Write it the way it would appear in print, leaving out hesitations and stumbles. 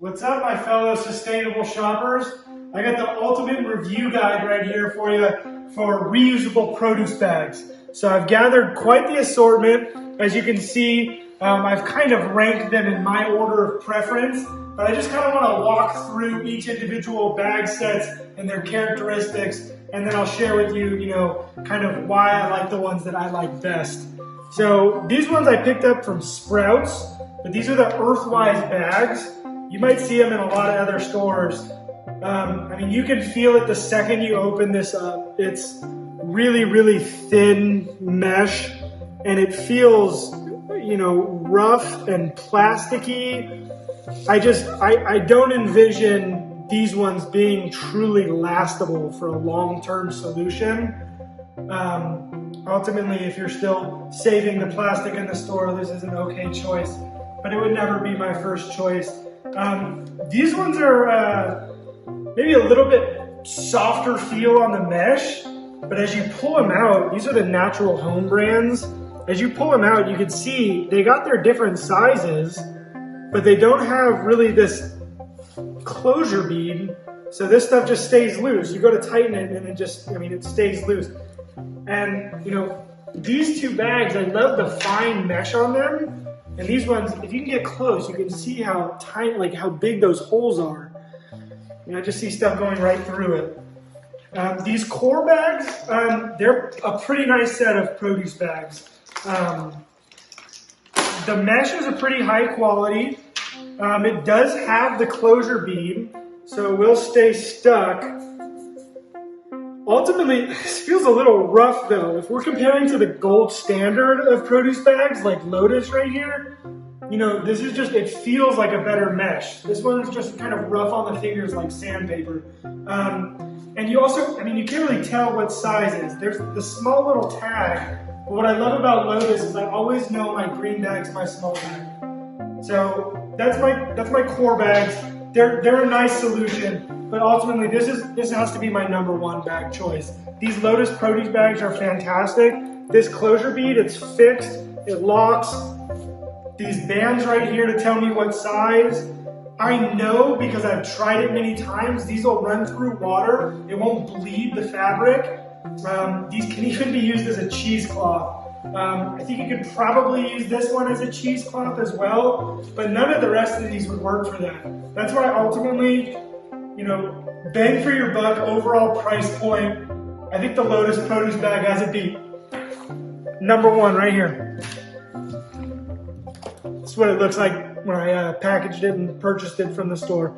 What's up, my fellow sustainable shoppers? I got the ultimate review guide right here for you for reusable produce bags. So I've gathered quite the assortment. As you can see, I've kind of ranked them in my order of preference, but I just kind of want to walk through each individual bag sets and their characteristics, and then I'll share with you, kind of why I like the ones that I like best. So these ones I picked up from Sprouts, but these are the Earthwise bags. You might see them in a lot of other stores. You can feel it the second you open this up. It's really, really thin mesh, and it feels, rough and plasticky. I don't envision these ones being truly lastable for a long-term solution. Ultimately, if you're still saving the plastic in the store, this is an okay choice, but it would never be my first choice. These ones are maybe a little bit softer feel on the mesh, but as you pull them out, these are the Natural Home brands. As you pull them out, you can see they got their different sizes, but they don't have really this closure bead, so this stuff just stays loose. You go to tighten it and it stays loose. And these two bags, I love the fine mesh on them. And these ones, if you can get close, you can see how tight, how big those holes are. I just see stuff going right through it. These core bags, they're a pretty nice set of produce bags. The mesh is a pretty high quality. It does have the closure bead, so it will stay stuck. Ultimately, this feels a little rough though. If we're comparing to the gold standard of produce bags, like Lotus right here, this is just, it feels like a better mesh. This one's just kind of rough on the fingers like sandpaper. And you also, you can't really tell what size it is. There's the small little tag, but what I love about Lotus is I always know my green bag's my small bag. So that's my core bags. They're a nice solution, but ultimately this has to be my number one bag choice. These Lotus produce bags are fantastic. This closure bead, it's fixed, it locks. These bands right here to tell me what size. I know because I've tried it many times, these will run through water. It won't bleed the fabric. These can even be used as a cheesecloth. I think you could probably use this one as a cheesecloth as well, but none of the rest of these would work for that. That's why ultimately, bang for your buck, overall price point, I think the Lotus Produce Bag has it beat. Number one right here. That's what it looks like when I packaged it and purchased it from the store.